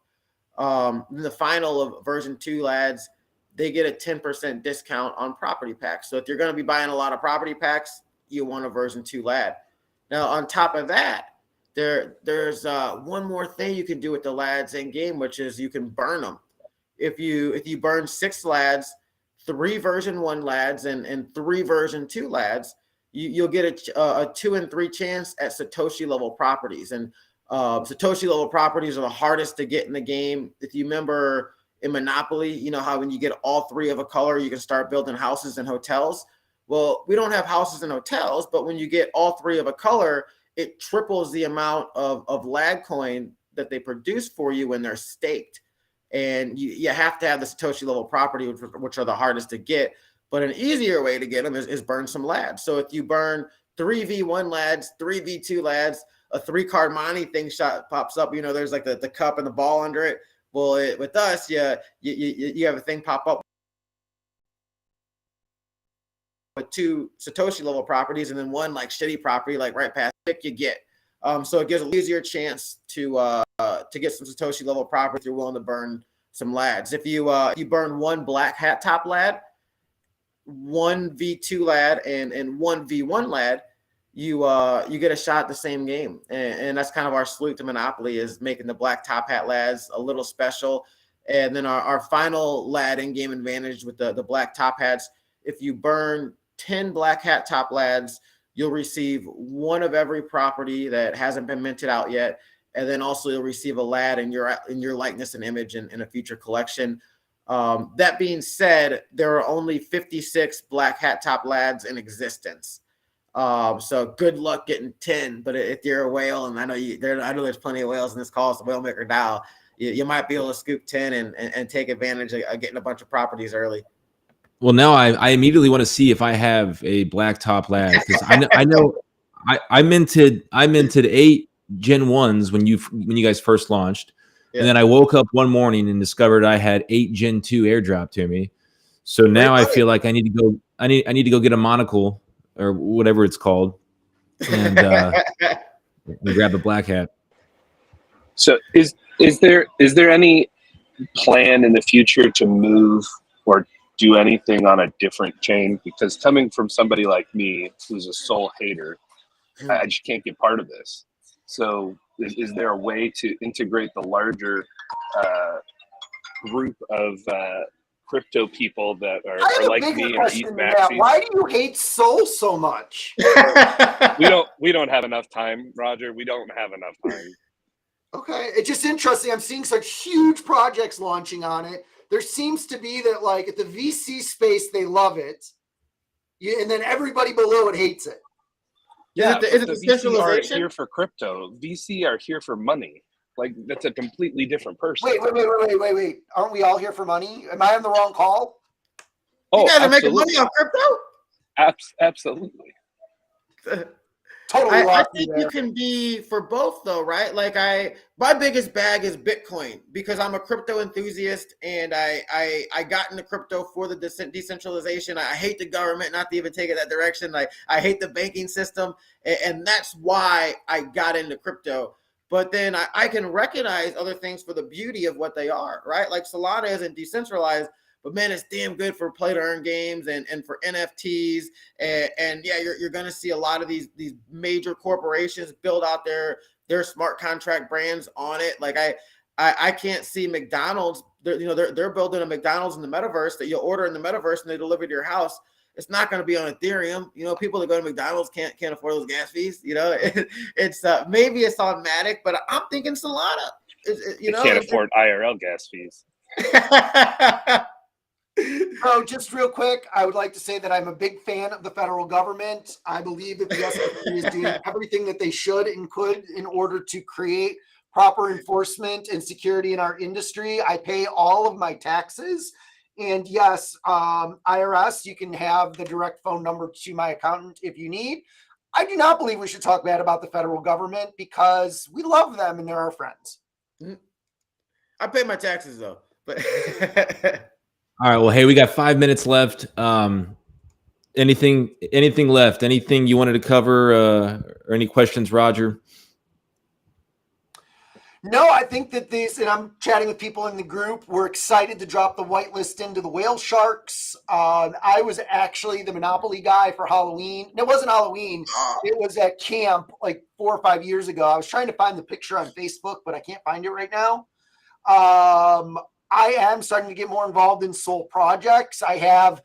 Speaker 4: In the final of version 2 lads, they get a 10% discount on property packs. So if you're going to be buying a lot of property packs, you want a version 2 lad. Now, on top of that, there's one more thing you can do with the lads in game, which is you can burn them. If you burn 6 lads, 3 version 1 lads, and 3 version 2 lads, you'll get a 2 in 3 chance at Satoshi level properties. And Satoshi level properties are the hardest to get in the game. If you remember in Monopoly, you know how when you get all 3 of a color, you can start building houses and hotels. Well, we don't have houses and hotels, but when you get all 3 of a color, it triples the amount of lag coin that they produce for you when they're staked. And you have to have the Satoshi level property, which are the hardest to get. But an easier way to get them is burn some lads. So if you burn 3 V1 lads, 3 V2 lads, a 3-card money thing pops up. You know, there's like the cup and the ball under it. Well, with us, you have a thing pop up with 2 Satoshi level properties and then 1 like shitty property, like right past pick you get. So it gives an easier chance to get some Satoshi level property if you're willing to burn some lads. If you burn 1 black hat top lad, 1 V2 lad, and 1 V1 lad, you get a shot at the same game. And that's kind of our salute to Monopoly, is making the black top hat lads a little special. And then our final lad in game advantage with the black top hats, if you burn 10 black hat top lads, you'll receive 1 of every property that hasn't been minted out yet. And then also you'll receive a lad in your likeness and image in a future collection. That being said, there are only 56 black hat top lads in existence. So good luck getting 10. But if you're a whale, and I know there's plenty of whales in this call, it's the Whalemaker DAO, you might be able to scoop 10 and take advantage of getting a bunch of properties early.
Speaker 2: Well, now I immediately want to see if I have a black top lad, because I know I minted 8 Gen 1s when you guys first launched, and then I woke up one morning and discovered I had 8 Gen 2 airdrop to me. So now I feel like I need to go get a monocle or whatever it's called, and grab a black hat.
Speaker 3: So is there any plan in the future to move or do anything on a different chain? Because coming from somebody like me who's a sole hater, I just can't get part of this. So is there a way to integrate the larger group of crypto people that are like me and eat maxis?
Speaker 1: Why do you hate Sol so much?
Speaker 3: we don't have enough time, Roger. We don't have enough time.
Speaker 1: Okay, it's just interesting. I'm seeing such huge projects launching on it. There seems to be that, like, at the VC space, they love it, and then everybody below it hates it.
Speaker 3: Yeah, the VC aren't here for crypto. VC are here for money. Like, that's a completely different person.
Speaker 1: Wait. Aren't we all here for money? Am I on the wrong call?
Speaker 3: Oh,
Speaker 4: you guys are making money on crypto?
Speaker 3: Absolutely.
Speaker 1: Totally.
Speaker 4: I think you can be for both, though, right? Like my biggest bag is Bitcoin, because I'm a crypto enthusiast, and I got into crypto for the decentralization. I hate the government, not to even take it that direction. Like, I hate the banking system, and that's why I got into crypto. But then I can recognize other things for the beauty of what they are, right? Like Solana isn't decentralized, but man, it's damn good for play to earn games and for NFTs. And yeah, you're going to see a lot of these major corporations build out their smart contract brands on it. Like I can't see McDonald's, they're building a McDonald's in the metaverse that you'll order in the metaverse and they deliver to your house. It's not going to be on Ethereum. People that go to McDonald's can't afford those gas fees. It's maybe it's automatic, but I'm thinking Solana.
Speaker 3: You can't afford IRL gas fees.
Speaker 1: So just real quick, I would like to say that I'm a big fan of the federal government. I believe that the SEC is doing everything that they should and could in order to create proper enforcement and security in our industry. I pay all of my taxes. And yes, IRS, you can have the direct phone number to my accountant if you need. I do not believe we should talk bad about the federal government, because we love them and they're our friends.
Speaker 4: I pay my taxes, though. But
Speaker 2: all right. Well, hey, we got 5 minutes left. anything left? Anything you wanted to cover, or any questions, Roger?
Speaker 1: No, I think that and I'm chatting with people in the group, we're excited to drop the whitelist into the whale sharks. I was actually the Monopoly guy for Halloween. It wasn't Halloween. It was at camp like 4 or 5 years ago. I was trying to find the picture on Facebook, but I can't find it right now. I am starting to get more involved in Sol projects. I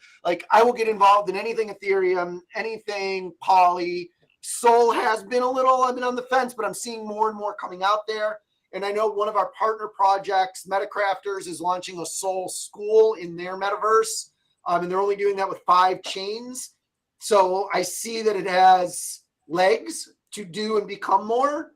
Speaker 1: will get involved in anything Ethereum, anything Poly. Sol has been I've been on the fence, but I'm seeing more and more coming out there. And I know one of our partner projects, Metacrafters, is launching a Sol school in their metaverse. And they're only doing that with 5 chains. So I see that it has legs to do and become more.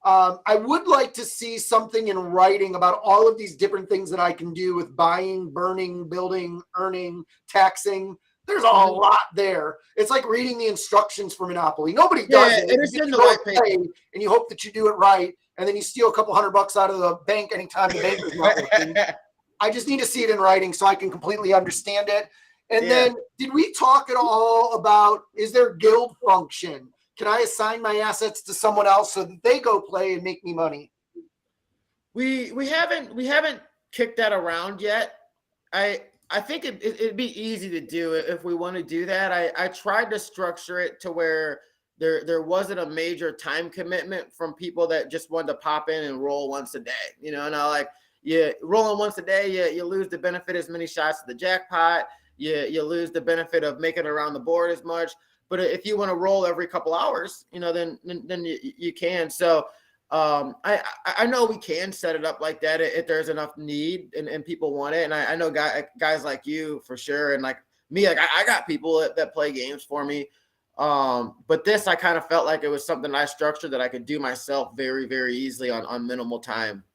Speaker 1: I would like to see something in writing about all of these different things that I can do with buying, burning, building, earning, taxing. There's a lot there. It's like reading the instructions for Monopoly. Nobody does it.
Speaker 4: It is in the white paper.
Speaker 1: And you hope that you do it right. And then you steal a couple $100 out of the bank anytime the bank is not working. I just need to see it in writing so I can completely understand it. And then, did we talk at all about, is there guild function? Can I assign my assets to someone else so that they go play and make me money?
Speaker 4: We haven't kicked that around yet. I think it'd be easy to do it if we want to do that. I tried to structure it to where there wasn't a major time commitment from people that just wanted to pop in and roll once a day. You know, like rolling once a day, you lose the benefit as many shots at the jackpot. You lose the benefit of making it around the board as much. But if you want to roll every couple hours, you know, then you can. So I know we can set it up like that if there's enough need and people want it. And I know guys like you for sure. And like me, like I got people that play games for me. But this, I kind of felt like it was something I structured that I could do myself very, very easily on minimal time.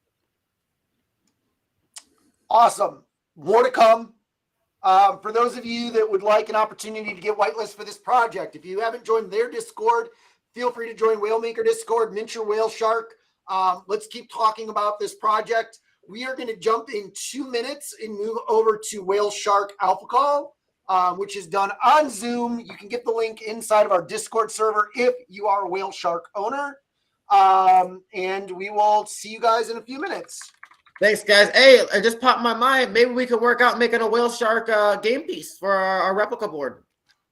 Speaker 1: Awesome. More to come. For those of you that would like an opportunity to get whitelist for this project, if you haven't joined their Discord, feel free to join Whalemaker Discord, mint your whale shark. Let's keep talking about this project. We are going to jump in 2 minutes and move over to Whale Shark Alpha Call, which is done on Zoom. You can get the link inside of our Discord server if you are a Whale Shark owner. And we will see you guys in a few minutes.
Speaker 4: Thanks, guys. Hey, I just popped my mind. Maybe we could work out making a whale shark game piece for our replica board.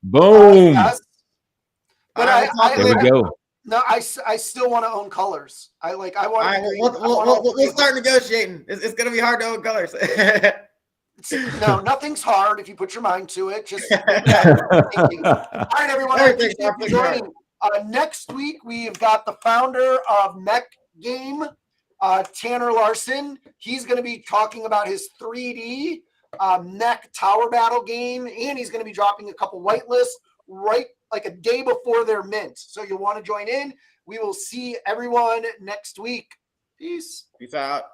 Speaker 2: Boom.
Speaker 1: Yes. But
Speaker 2: there we go.
Speaker 1: No, I still want to own colors. I want.
Speaker 4: We'll start negotiating. It's going to be hard to own colors.
Speaker 1: No, nothing's hard if you put your mind to it. Just thank you. All right, everyone. I appreciate you joining. Next week we've got the founder of Mech Game, Tanner Larson. He's going to be talking about his 3D mech tower battle game, and he's going to be dropping a couple whitelists right like a day before they're mint. So you'll want to join in. We will see everyone next week. Peace.
Speaker 4: Peace out.